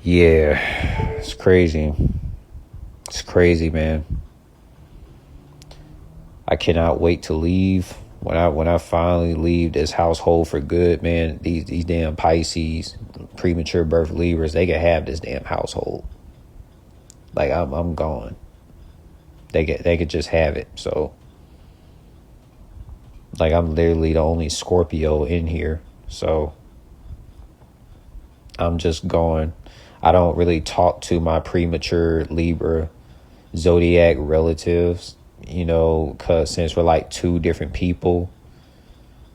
Yeah, it's crazy. It's crazy, man. I cannot wait to leave. When I finally leave this household for good, man, these damn Pisces, premature birth Libras, they can have this damn household. Like I'm gone. They could just have it. So like I'm literally the only Scorpio in here. So I'm just going. I don't really talk to my premature Libra zodiac relatives, cause since we're like two different people,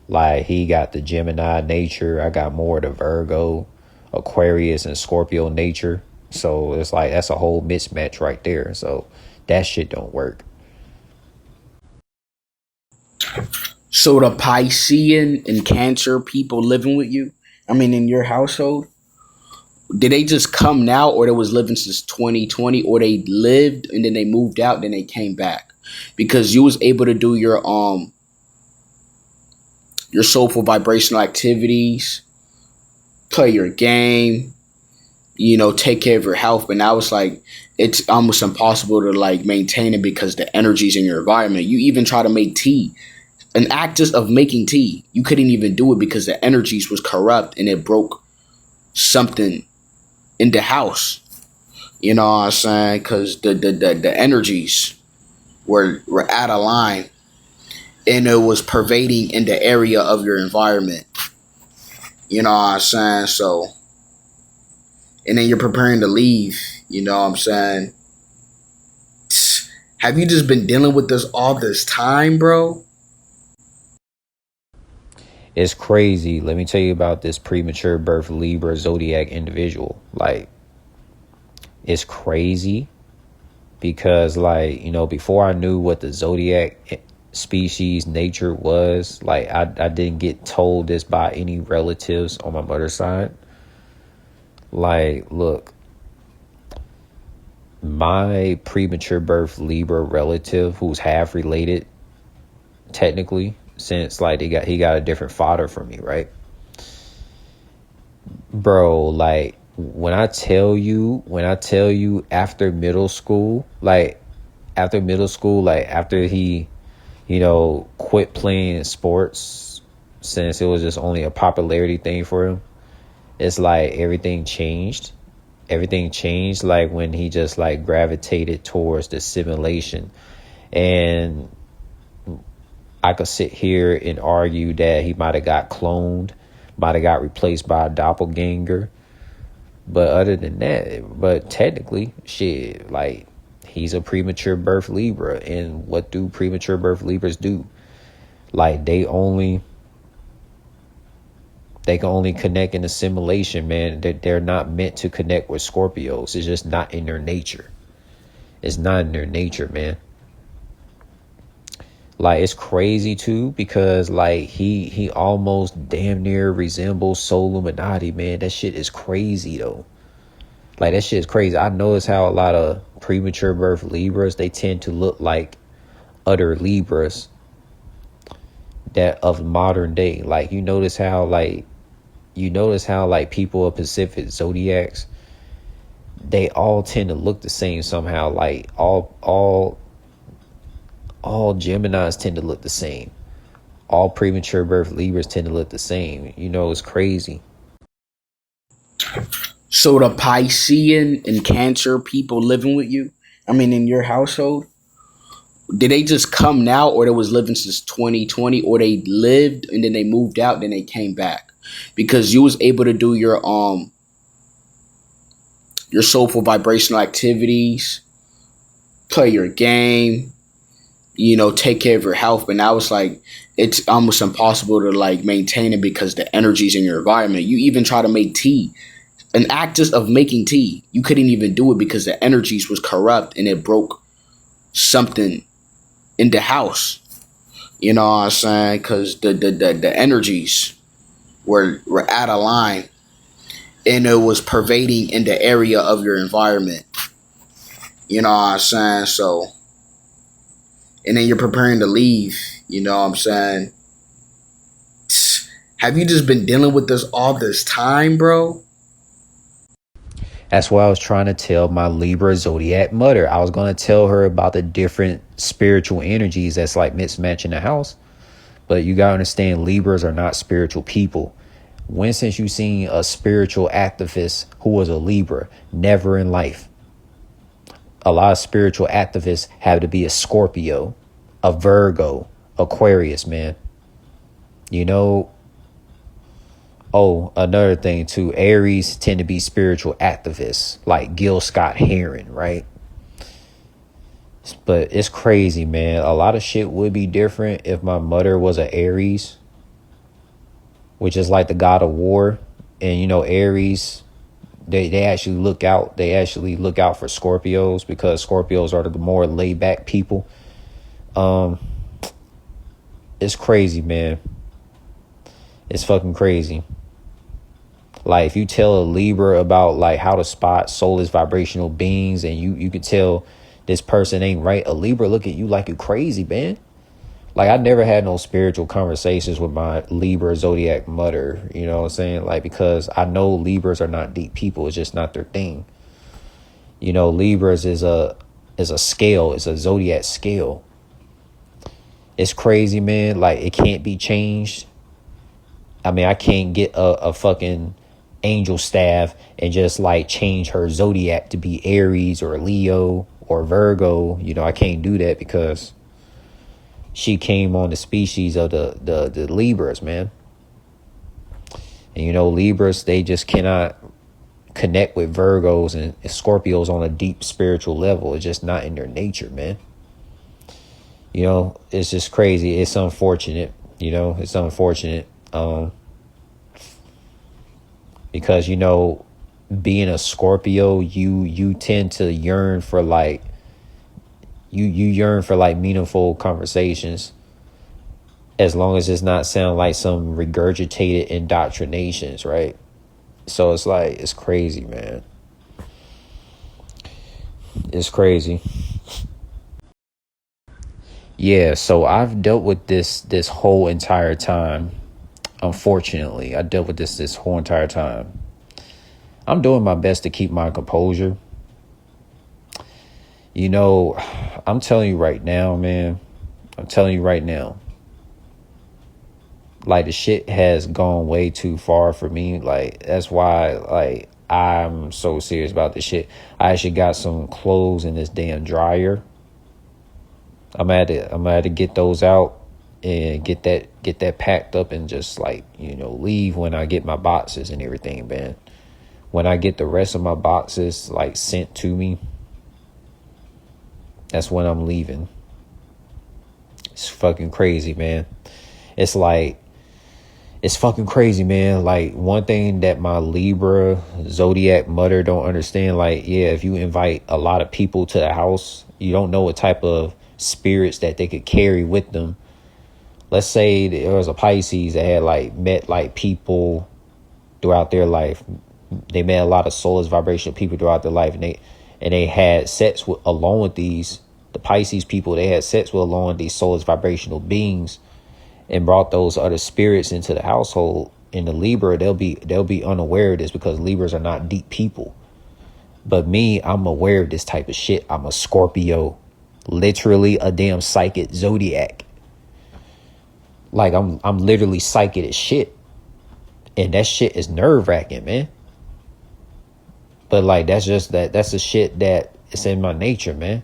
like he got the Gemini nature, I got more of the Virgo, Aquarius, and Scorpio nature. So it's like that's a whole mismatch right there. So that shit don't work. So the Piscean and Cancer people living with you, I mean, in your household, did they just come now, or they was living since 2020, or they lived and then they moved out, then they came back? Because you was able to do your soulful vibrational activities, play your game, take care of your health. But now it's like it's almost impossible to like maintain it because the energies in your environment. You even try to make tea, an act just of making tea. You couldn't even do it because the energies was corrupt and it broke something in the house. You know what I'm saying? Because the energies were out of line and it was pervading in the area of your environment. You know what I'm saying? So, and then you're preparing to leave. You know what I'm saying? Have you just been dealing with this all this time, bro? It's crazy. Let me tell you about this premature birth Libra zodiac individual. Like, it's crazy because, like, before I knew what the zodiac species nature was, like, I didn't get told this by any relatives on my mother's side. Like, look, my premature birth Libra relative, who's half related, technically, since like he got a different father from me, right? Bro, like when I tell you after middle school, like after he, quit playing sports since it was just only a popularity thing for him, it's like everything changed like when he just like gravitated towards the simulation. And I could sit here and argue that he might have got cloned, might have got replaced by a doppelganger. But other than that, but technically, shit, like he's a premature birth Libra. And what do premature birth Libras do? Like they can only connect in assimilation, man. They're not meant to connect with Scorpios. It's just not in their nature. It's not in their nature, man. Like it's crazy too because like he almost damn near resembles Soul Illuminati, man. That shit is crazy though. Like that shit is crazy. I notice how a lot of premature birth Libras, they tend to look like other Libras that of modern day. Like you notice how people of Pacific zodiacs, they all tend to look the same somehow. Like all Geminis tend to look the same. All premature birth Libras tend to look the same. It's crazy. So the Piscean and Cancer people living with you, I mean, in your household, did they just come now, or they was living since 2020, or they lived and then they moved out, then they came back? Because you was able to do your soulful vibrational activities, play your game, take care of your health. But now it's like it's almost impossible to like maintain it because the energies in your environment. You even try to make tea, an act just of making tea. You couldn't even do it because the energies was corrupt and it broke something in the house. You know what I'm saying? Because the energies were out of line and it was pervading in the area of your environment. You know what I'm saying? So, and then you're preparing to leave. You know what I'm saying? Have you just been dealing with this all this time, bro? That's what I was trying to tell my Libra zodiac mother. I was going to tell her about the different spiritual energies that's like mismatching the house. But you got to understand, Libras are not spiritual people. When since you seen a spiritual activist who was a Libra? Never in life. A lot of spiritual activists have to be a Scorpio, a Virgo, Aquarius, man. You know, oh, another thing too, Aries tend to be spiritual activists, like Gil Scott Heron, right? But it's crazy, man. A lot of shit would be different if my mother was an Aries, which is like the god of war. And you know, Aries, they actually look out. They actually look out for Scorpios, because Scorpios are the more laid back people. It's crazy, man. It's fucking crazy. Like, if you tell a Libra about like how to spot soulless vibrational beings, and you can tell this person ain't right, a Libra look at you like you crazy, man. Like, I never had no spiritual conversations with my Libra zodiac mother, you know what I'm saying? Like, because I know Libras are not deep people. It's just not their thing. You know, Libras is a scale. It's a zodiac scale. It's crazy, man. Like, it can't be changed. I mean, I can't get a fucking angel staff and just like change her zodiac to be Aries or Leo or Virgo. You know, I can't do that because she came on the species of the Libras, man. And you know, Libras, they just cannot connect with Virgos and Scorpios on a deep spiritual level. It's just not in their nature, man. You know, it's just crazy. It's unfortunate. You know, it's unfortunate. Because, you know, being a Scorpio, you tend to yearn for like, you yearn for like meaningful conversations, as long as it's not sound like some regurgitated indoctrinations, right? So it's like, it's crazy, man. It's crazy. Yeah, so I've dealt with this whole entire time. Unfortunately, I dealt with this whole entire time. I'm doing my best to keep my composure. You know, I'm telling you right now, man. I'm telling you right now. Like, the shit has gone way too far for me. Like, that's why, like, I'm so serious about this shit. I actually got some clothes in this damn dryer. I'm gonna have to get those out and get that packed up and just like, you know, leave when I get my boxes and everything, man. When I get the rest of my boxes like sent to me, that's when I'm leaving. It's fucking crazy, man. It's like, it's fucking crazy, man. Like, one thing that my Libra zodiac mother don't understand, like, yeah, if you invite a lot of people to the house, you don't know what type of spirits that they could carry with them. Let's say there was a Pisces that had like met like people throughout their life. They met a lot of soulless vibrational people throughout their life, and they had sex with, along with these, the Pisces people, they had sex with along with these soulless vibrational beings, and brought those other spirits into the household. In the Libra, they'll be unaware of this, because Libras are not deep people. But me, I'm aware of this type of shit. I'm a Scorpio, literally a damn psychic zodiac. Like, I'm literally psychic as shit, and that shit is nerve wracking, man. But like, that's the shit that is in my nature, man.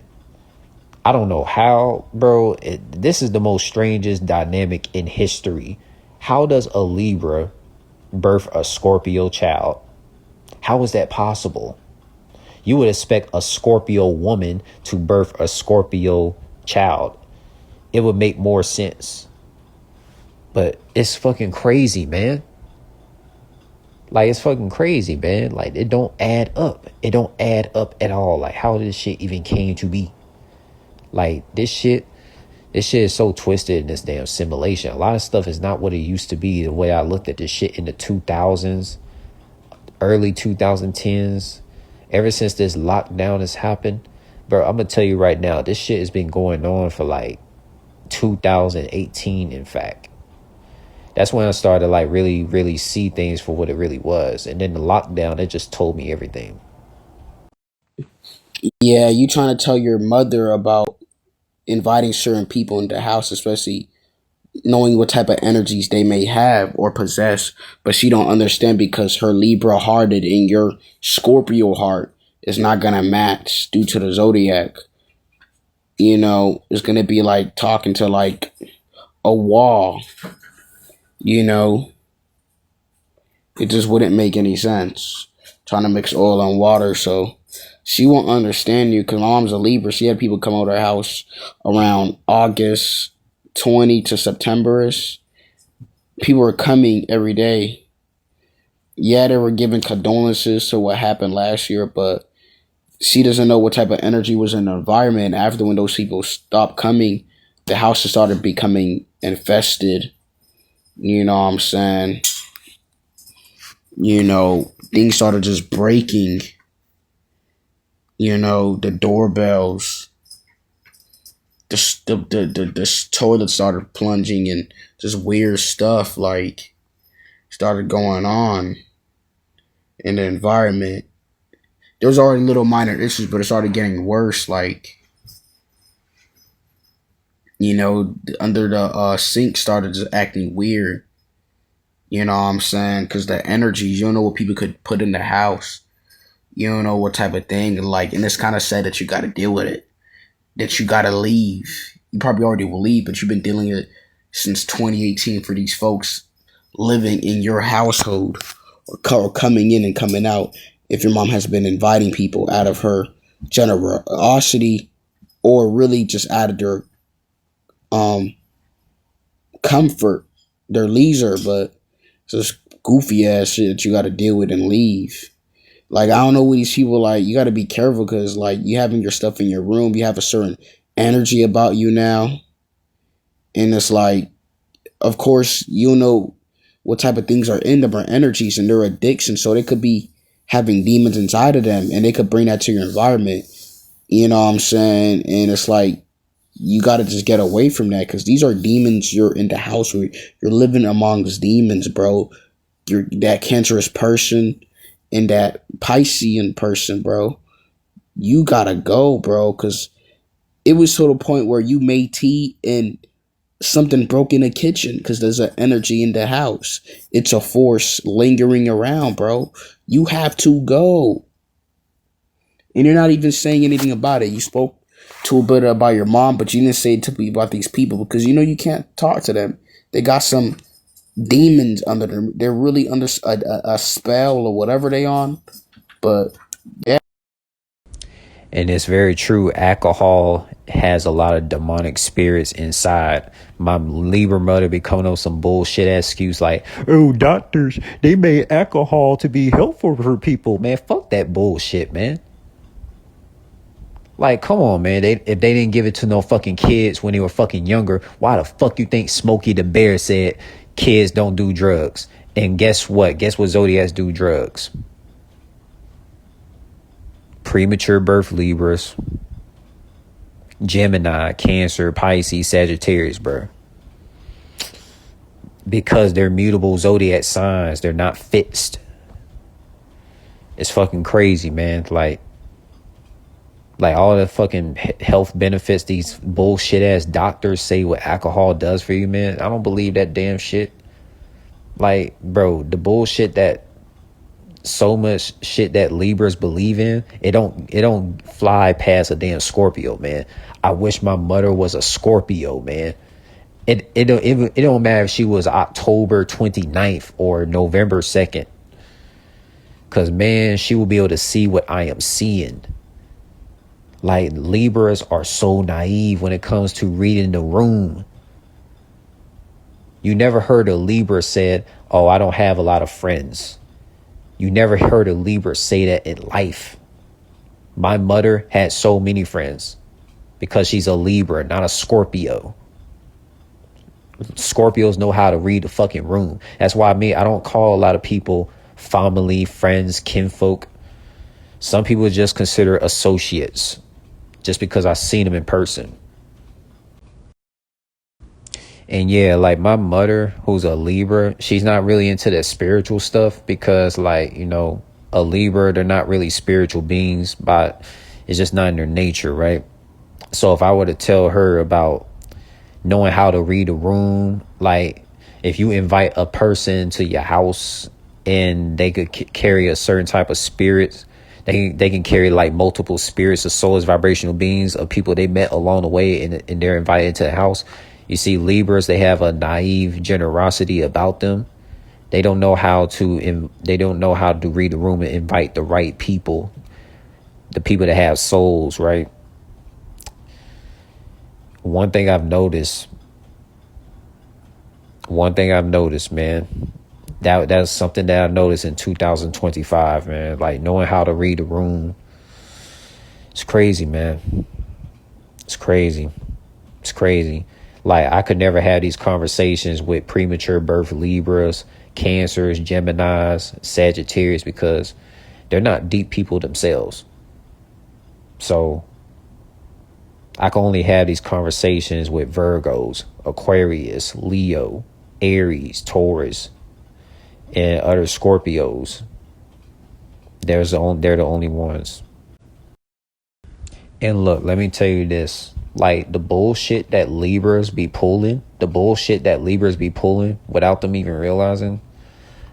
I don't know how, bro. This is the most strangest dynamic in history. How does a Libra birth a Scorpio child? How is that possible? You would expect a Scorpio woman to birth a Scorpio child. It would make more sense. But it's fucking crazy, man. Like, it's fucking crazy, man. Like, it don't add up. It don't add up at all. Like, how this shit even came to be. Like, this shit is so twisted in this damn simulation. A lot of stuff is not what it used to be. The way I looked at this shit in the 2000s, early 2010s, ever since this lockdown has happened, bro, I'm gonna tell you right now, this shit has been going on for like 2018, in fact. That's when I started to like really, really see things for what it really was. And then the lockdown, it just told me everything. Yeah, you trying to tell your mother about inviting certain people into the house, especially knowing what type of energies they may have or possess, but she don't understand because her Libra hearted and your Scorpio heart is not gonna match due to the zodiac. It's gonna be like talking to like a wall. You know, it just wouldn't make any sense trying to mix oil and water. So she won't understand you because my mom's a Libra. She had people come over to her house around August 20 to September-ish. People were coming every day. Yeah, they were giving condolences to what happened last year, but she doesn't know what type of energy was in the environment. After when those people stopped coming, the house started becoming infested. You know what I'm saying? Things started just breaking. The doorbells, the toilet started plunging, and just weird stuff like started going on in the environment. There was already little minor issues, but it started getting worse. Like, under the sink started just acting weird. You know what I'm saying? Because the energies, you don't know what people could put in the house. You don't know what type of thing. Like, and it's kind of sad that you got to deal with it. That you got to leave. You probably already will leave, but you've been dealing with it since 2018 for these folks living in your household or coming in and coming out. If your mom has been inviting people out of her generosity or really just out of their um comfort, their leisure, but it's just goofy ass shit that you got to deal with and leave. Like, I don't know what these people like. You got to be careful because like you having your stuff in your room, you have a certain energy about you now, and it's like, of course, you know what type of things are in them or energies and their addiction, so they could be having demons inside of them, and they could bring that to your environment. You know what I'm saying? And it's like you got to just get away from that because these are demons. You're in the house where you're living amongst demons, bro. You're that cancerous person and that Piscean person, bro. You gotta go, bro, because it was to the point where you made tea and something broke in the kitchen because there's an energy in the house. It's a force lingering around, bro. You have to go. And you're not even saying anything about it. You spoke to a bit about your mom, but you didn't say to me about these people because you can't talk to them. They got some demons under them. They're really under a spell or whatever they on. But yeah. And it's very true. Alcohol has a lot of demonic spirits inside. My Libra mother be coming up with some bullshit excuse like, oh, doctors, they made alcohol to be helpful for people. Man, fuck that bullshit, man. Like, come on, man. If they didn't give it to no fucking kids when they were fucking younger, why the fuck you think Smokey the Bear said kids don't do drugs? And guess what? Guess what zodiacs do drugs? Premature birth Libras, Gemini, Cancer, Pisces, Sagittarius, bro. Because they're mutable zodiac signs. They're not fixed. It's fucking crazy, man. Like all the fucking health benefits these bullshit ass doctors say what alcohol does for you, man. I don't believe that damn shit. Like, bro, the bullshit that so much shit that Libras believe in, it don't fly past a damn Scorpio, man. I wish my mother was a Scorpio, man. It don't matter if she was October 29th or November 2nd. Cause man, she will be able to see what I am seeing. Like, Libras are so naive when it comes to reading the room. You never heard a Libra said, oh, I don't have a lot of friends. You never heard a Libra say that in life. My mother had so many friends because she's a Libra, not a Scorpio. Scorpios know how to read the fucking room. That's why I don't call a lot of people family, friends, kinfolk. Some people just consider associates just because I've seen them in person. And yeah, like my mother, who's a Libra, she's not really into that spiritual stuff because, like, a Libra, they're not really spiritual beings, but it's just not in their nature, right? So if I were to tell her about knowing how to read a room, like if you invite a person to your house and they could carry a certain type of spirits, they can carry like multiple spirits of souls, vibrational beings of people they met along the way, and they're invited to the house. You see, Libras, they have a naive generosity about them. They don't know how to read the room and invite the right people, the people that have souls, right? One thing I've noticed, man, that's something that I noticed in 2025, man. Like knowing how to read the room. It's crazy, man. It's crazy. It's crazy. Like I could never have these conversations with premature birth Libras, Cancers, Geminis, Sagittarius, because they're not deep people themselves. So I can only have these conversations with Virgos, Aquarius, Leo, Aries, Taurus, and other Scorpios. They're the only ones. And look, let me tell you this. Like the bullshit that Libras be pulling, without them even realizing,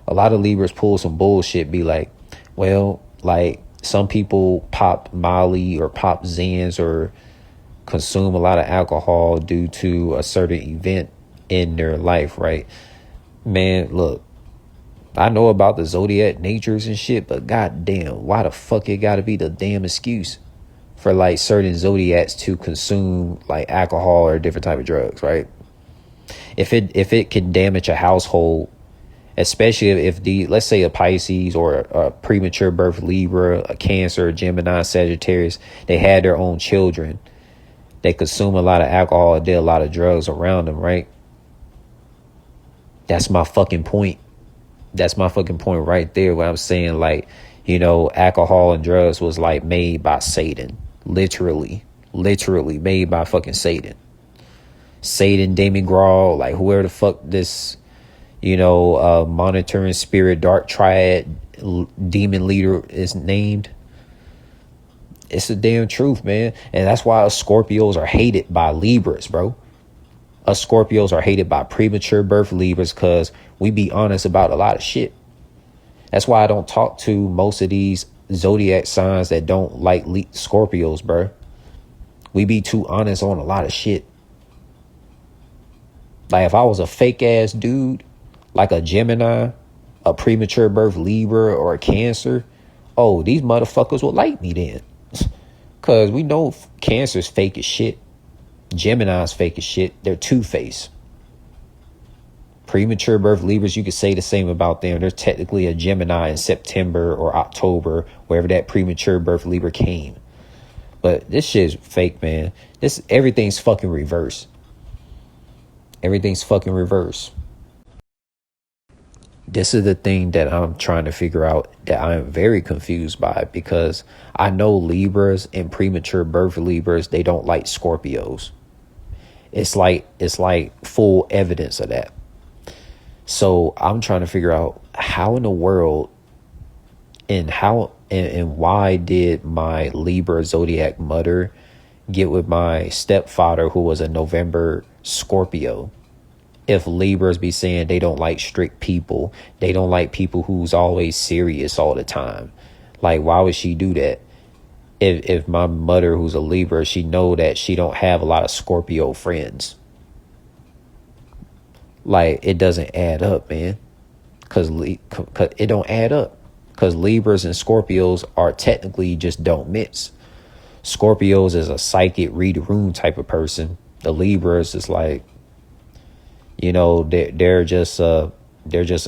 a lot of Libras pull some bullshit, be like, well, like some people pop Molly or pop Zans or consume a lot of alcohol due to a certain event in their life, right? Man, look, I know about the zodiac natures and shit, but goddamn, why the fuck it gotta be the damn excuse for like certain zodiacs to consume like alcohol or different type of drugs, right? If it can damage a household, especially if let's say a Pisces or a premature birth Libra, a Cancer, a Gemini, Sagittarius, they had their own children. They consume a lot of alcohol, did a lot of drugs around them, right? That's my fucking point. That's my fucking point right there, where I'm saying, like, alcohol and drugs was like made by Satan. Literally made by fucking Satan. Satan, Damon Grawl, like whoever the fuck this, monitoring spirit, dark triad demon leader is named. It's the damn truth, man. And that's why us Scorpios are hated by Libras, bro. Us Scorpios are hated by premature birth Libras because we be honest about a lot of shit. That's why I don't talk to most of these zodiac signs that don't like Scorpios, bro. We be too honest on a lot of shit. Like if I was a fake ass dude, like a Gemini, a premature birth Libra, or a Cancer, oh, these motherfuckers will like me then. Because we know Cancer's fake as shit. Gemini's fake as shit. They're two-faced. Premature birth Libras, you could say the same about them. They're technically a Gemini in September or October, wherever that premature birth Libra came. But this shit's fake, man. Everything's fucking reverse. Everything's fucking reverse. This is the thing that I'm trying to figure out, that I am very confused by, because I know Libras and premature birth Libras, they don't like Scorpios. It's like full evidence of that. So I'm trying to figure out how in the world and why did my Libra zodiac mother get with my stepfather, who was a November Scorpio? If Libras be saying they don't like strict people, they don't like people who's always serious all the time. Like, why would she do that? If my mother, who's a Libra, she know that she don't have a lot of Scorpio friends. Like, it doesn't add up, man. Cause it don't add up. Because Libras and Scorpios are technically just don't mix. Scorpios is a psychic read the room type of person. The Libras is like, they're just a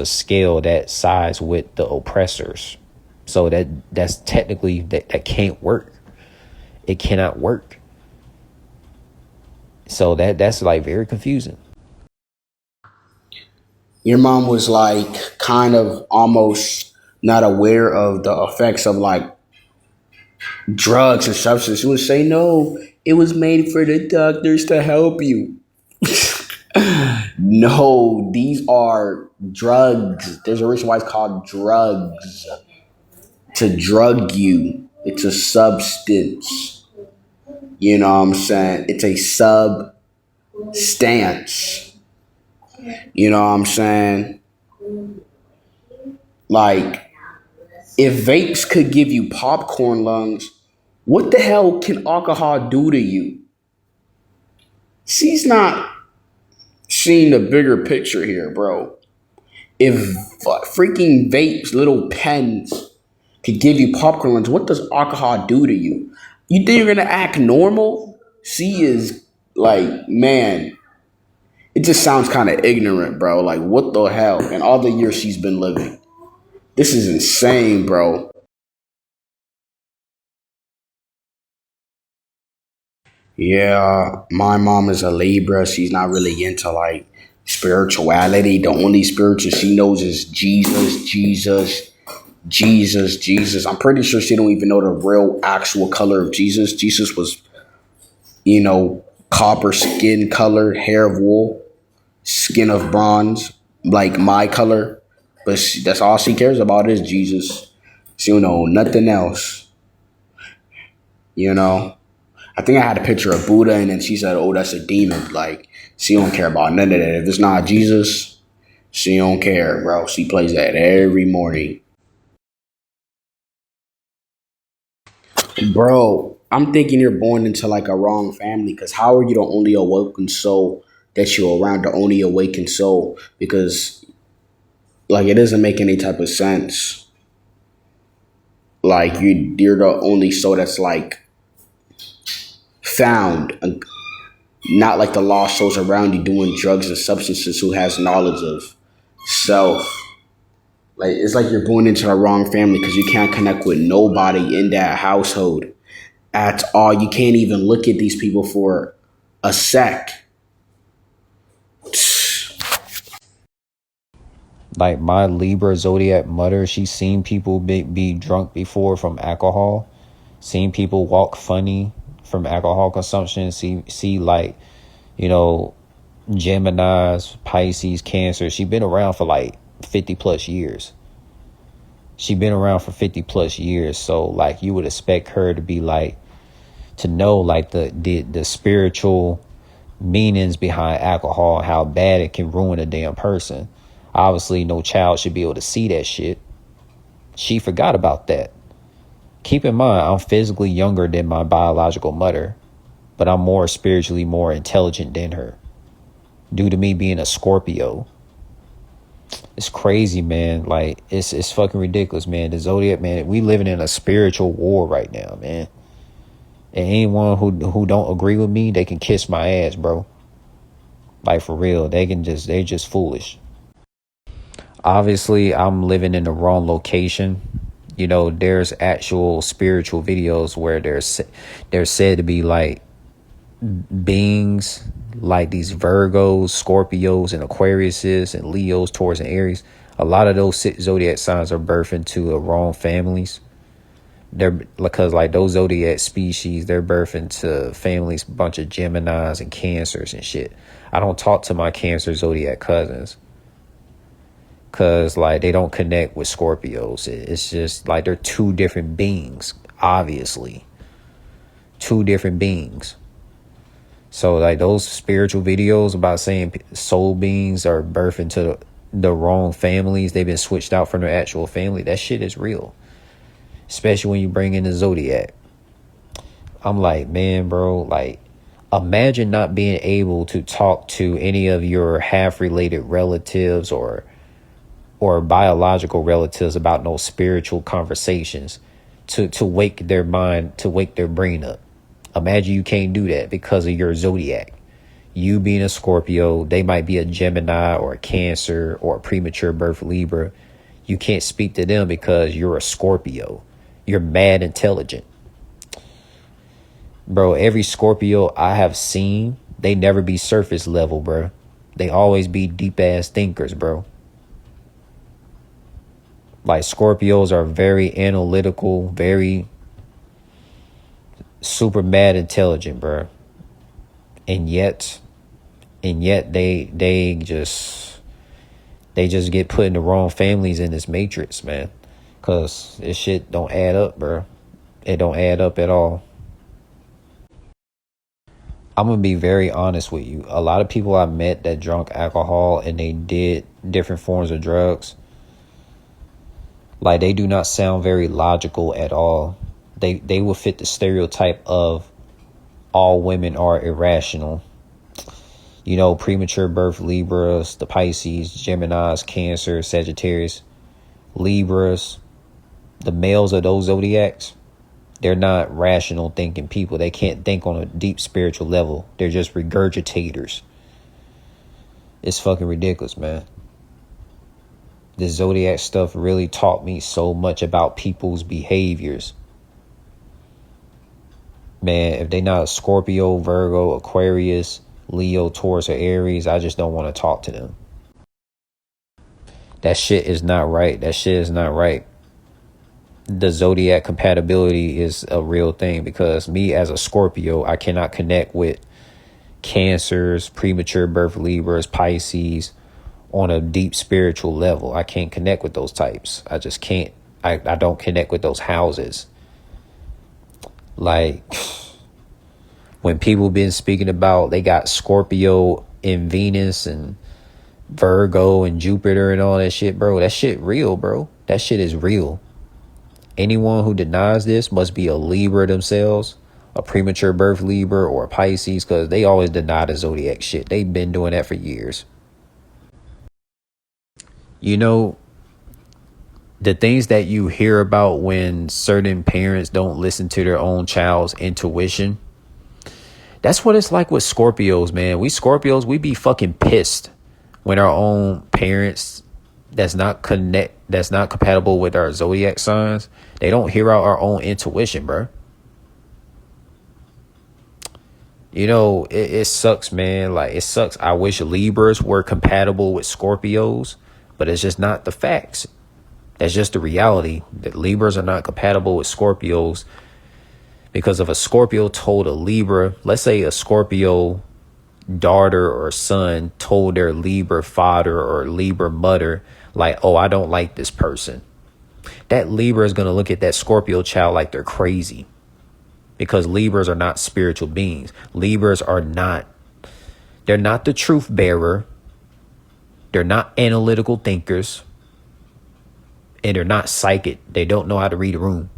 scale that sides with the oppressors. So that's technically that can't work. It cannot work. So that's like very confusing. Your mom was like kind of almost not aware of the effects of like drugs and substances. She would say, no, it was made for the doctors to help you. No, these are drugs. There's a reason why it's called drugs. to drug you. It's a substance. You know what I'm saying? It's a substance. You know what I'm saying? Like, if vapes could give you popcorn lungs, what the hell can alcohol do to you? She's not seeing the bigger picture here, bro. If freaking vapes, little pens, could give you popcorn lungs, what does alcohol do to you? You think you're gonna act normal? She is like, man, it just sounds kind of ignorant, bro. Like, what the hell? And all the years she's been living. This is insane, bro. Yeah, my mom is a Libra. She's not really into like spirituality. The only spiritual she knows is Jesus, Jesus, Jesus, Jesus. I'm pretty sure she don't even know the real actual color of Jesus. Jesus was, copper skin color, hair of wool, skin of bronze, like my color. But that's all she cares about is Jesus. She don't know nothing else, you know. I think I had a picture of Buddha, and then she said, "Oh, that's a demon." Like, she don't care about none of that. If it's not Jesus, she don't care, bro. She plays that every morning, bro. I'm thinking you're born into like a wrong family. Because how are you the only awakened soul that you're around? The only awakened soul, because like it doesn't make any type of sense. Like you're the only soul that's like found, not like the lost souls around you doing drugs and substances who has knowledge of self. Like it's like you're born into the wrong family because you can't connect with nobody in that household at all. You can't even look at these people for a sec. Like my Libra zodiac mother, she's seen people be drunk before from alcohol, seen people walk funny from alcohol consumption, see like, you know, Geminis, Pisces, Cancer. She been around for like 50 plus years. She been around for 50 plus years. So like you would expect her to be like, to know like the spiritual meanings behind alcohol, how bad it can ruin a damn person. Obviously, no child should be able to see that shit. She forgot about that. Keep in mind, I'm physically younger than my biological mother, but I'm more spiritually more intelligent than her due to me being a Scorpio. It's crazy, man. Like, it's fucking ridiculous, man. The zodiac, man, we living in a spiritual war right now, man. And anyone who don't agree with me, they can kiss my ass, bro. Like, for real. They just foolish. Obviously, I'm living in the wrong location. You know, there's actual spiritual videos where they're said to be like beings like these Virgos, Scorpios, and Aquariuses, and Leos, Taurus, and Aries. A lot of those zodiac signs are birthed into the wrong families. They're because like those zodiac species, they're birthed into families, bunch of Geminis and Cancers and shit. I don't talk to my Cancer zodiac cousins because like they don't connect with Scorpios. It's just like they're two different beings, obviously. Two different beings. So like those spiritual videos about saying soul beings are birthed into the wrong families, they've been switched out from their actual family. That shit is real. Especially when you bring in the zodiac. I'm like, man, bro, like imagine not being able to talk to any of your half related relatives or biological relatives about no spiritual conversations to wake their mind, to wake their brain up. Imagine you can't do that because of your zodiac. You being a Scorpio, they might be a Gemini or a Cancer or a premature birth Libra. You can't speak to them because you're a Scorpio. You're mad intelligent. Bro, every Scorpio I have seen, they never be surface level, bro. They always be deep ass thinkers, bro. Like Scorpios are very analytical, very super mad intelligent, bro. And yet they just get put in the wrong families in this matrix, man. Cause this shit don't add up, bro. It don't add up at all. I'm gonna be very honest with you. A lot of people I met that drunk alcohol and they did different forms of drugs, like they do not sound very logical at all. They will fit the stereotype of all women are irrational. You know, premature birth Libras, the Pisces, Geminis, Cancer, Sagittarius, Libras, the males of those zodiacs, they're not rational thinking people. They can't think on a deep spiritual level. They're just regurgitators. It's fucking ridiculous, man. This zodiac stuff really taught me so much about people's behaviors. Man, if they not a Scorpio, Virgo, Aquarius, Leo, Taurus, or Aries, I just don't want to talk to them. That shit is not right. That shit is not right. The zodiac compatibility is a real thing, because me as a Scorpio, I cannot connect with Cancers, premature birth Libras, Pisces on a deep spiritual level. I can't connect with those types. I just can't. I don't connect with those houses. Like, when people been speaking about they got Scorpio in Venus and Virgo and Jupiter and all that shit, bro, that shit real, bro. That shit is real. Anyone who denies this must be a Libra themselves, a premature birth Libra or a Pisces, because they always deny the zodiac shit. They've been doing that for years. You know, the things that you hear about when certain parents don't listen to their own child's intuition, that's what it's like with Scorpios, man. We Scorpios, we be fucking pissed when our own parents that's not compatible with our zodiac signs, they don't hear out our own intuition, bro. You know, it sucks, man. Like, it sucks. I wish Libras were compatible with Scorpios, but it's just not the facts. That's just the reality, that Libras are not compatible with Scorpios, because if a Scorpio told a Libra, let's say a Scorpio daughter or son told their Libra father or Libra mother, like, oh, I don't like this person, that Libra is going to look at that Scorpio child like they're crazy, because Libras are not spiritual beings. Libras are not, they're not the truth bearer. They're not analytical thinkers. And they're not psychic. They don't know how to read a room.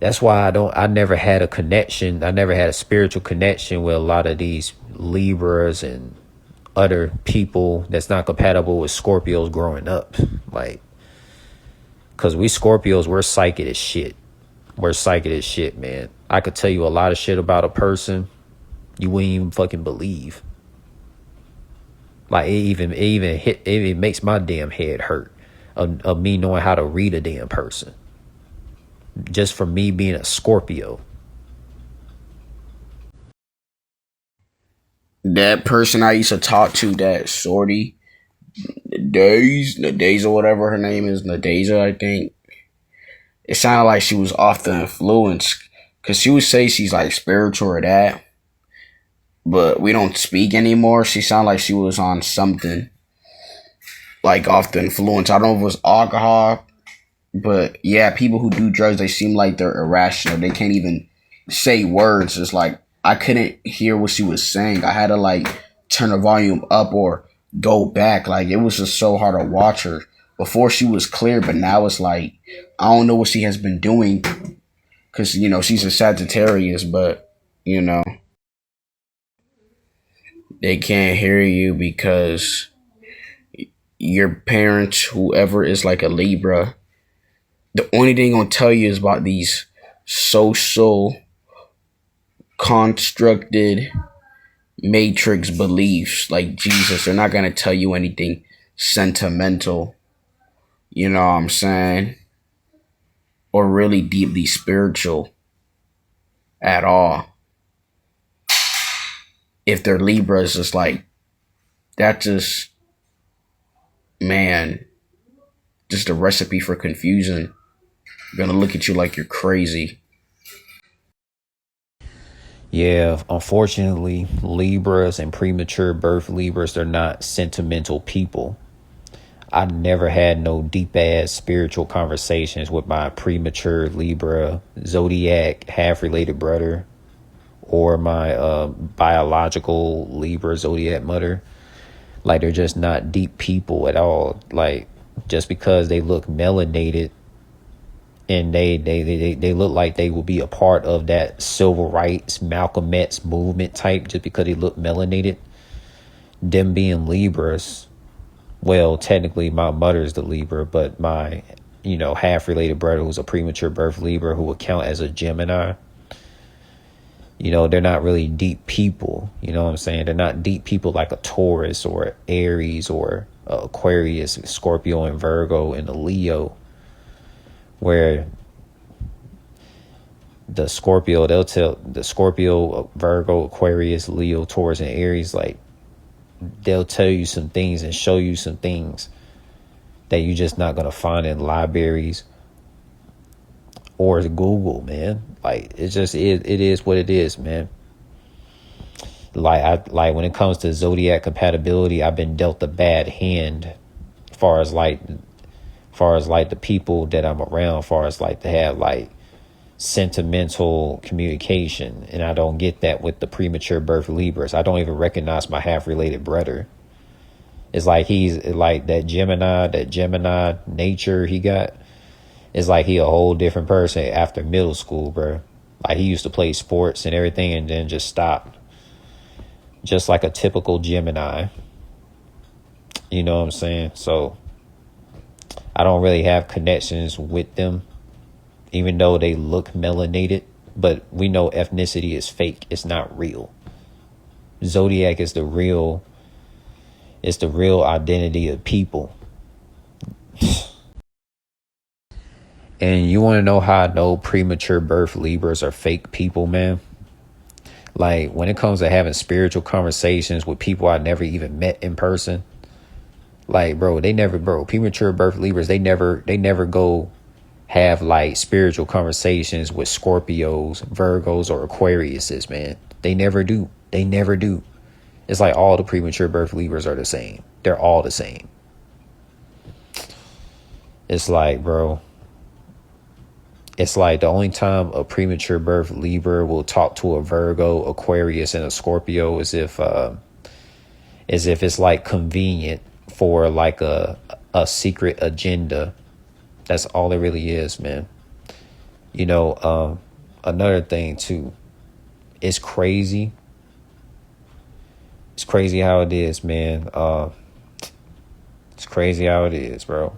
That's why I never had a connection. I never had a spiritual connection with a lot of these Libras and other people that's not compatible with Scorpios growing up. Like, because we Scorpios, we're psychic as shit. We're psychic as shit, man. I could tell you a lot of shit about a person you wouldn't even fucking believe. Like, it makes my damn head hurt of me knowing how to read a damn person, just from me being a Scorpio. That person I used to talk to, that shorty, Nadays or whatever her name is, Nadasia, I think. It sounded like she was off the influence, because she would say she's like spiritual or that, but we don't speak anymore. She sounded like she was on something like off the influence. I don't know if it was alcohol, but yeah, people who do drugs, they seem like they're irrational. They can't even say words. It's like I couldn't hear what she was saying. I had to like turn the volume up or go back. Like, it was just so hard to watch her. Before she was clear, but now it's like I don't know what she has been doing, because you know she's a Sagittarius, but you know they can't hear you because your parents, whoever is like a Libra, the only thing gonna tell you is about these social constructed matrix beliefs like Jesus. They're not gonna tell you anything sentimental, you know what I'm saying, or really deeply spiritual at all. If they're Libras, it's like that just, man, just a recipe for confusion. They're gonna look at you like you're crazy. Yeah, unfortunately, Libras and premature birth Libras, they're not sentimental people. I never had no deep ass spiritual conversations with my premature Libra zodiac half related brother or my biological Libra zodiac mother. Like, they're just not deep people at all. Like, just because they look melanated and they look like they will be a part of that civil rights Malcolm X movement type, just because they look melanated, them being Libras. Well, technically my mother's the Libra, but my, half related brother who's a premature birth Libra who would count as a Gemini, they're not really deep people. You know what I'm saying? They're not deep people like a Taurus or Aries or Aquarius, Scorpio and Virgo and a Leo, where the Scorpio, they'll tell the Scorpio, Virgo, Aquarius, Leo, Taurus, and Aries, like, they'll tell you some things and show you some things that you're just not going to find in libraries or Google, man. Like, it is what it is, man. Like when it comes to zodiac compatibility, I've been dealt a bad hand as far as the people that I'm around, as far as like to have like sentimental communication, and I don't get that with the premature birth Libras. I don't even recognize my half related brother. It's like he's like that Gemini nature he got. It's like he a whole different person after middle school, bro. Like, he used to play sports and everything and then just stopped. Just like a typical Gemini. You know what I'm saying? So I don't really have connections with them, even though they look melanated. But we know ethnicity is fake. It's not real. Zodiac is the real identity of people. And you want to know how I know premature birth Libras are fake people, man? Like, when it comes to having spiritual conversations with people I never even met in person, like, premature birth Libras, they never go have like spiritual conversations with Scorpios, Virgos, or Aquariuses, man. They never do. It's like all the premature birth Libras are the same. They're all the same. It's like, bro, it's like the only time a premature birth Libra will talk to a Virgo, Aquarius, and a Scorpio is if it's like convenient for like a secret agenda. That's all it really is, man. Another thing too, it's crazy. It's crazy how it is, man. It's crazy how it is, bro.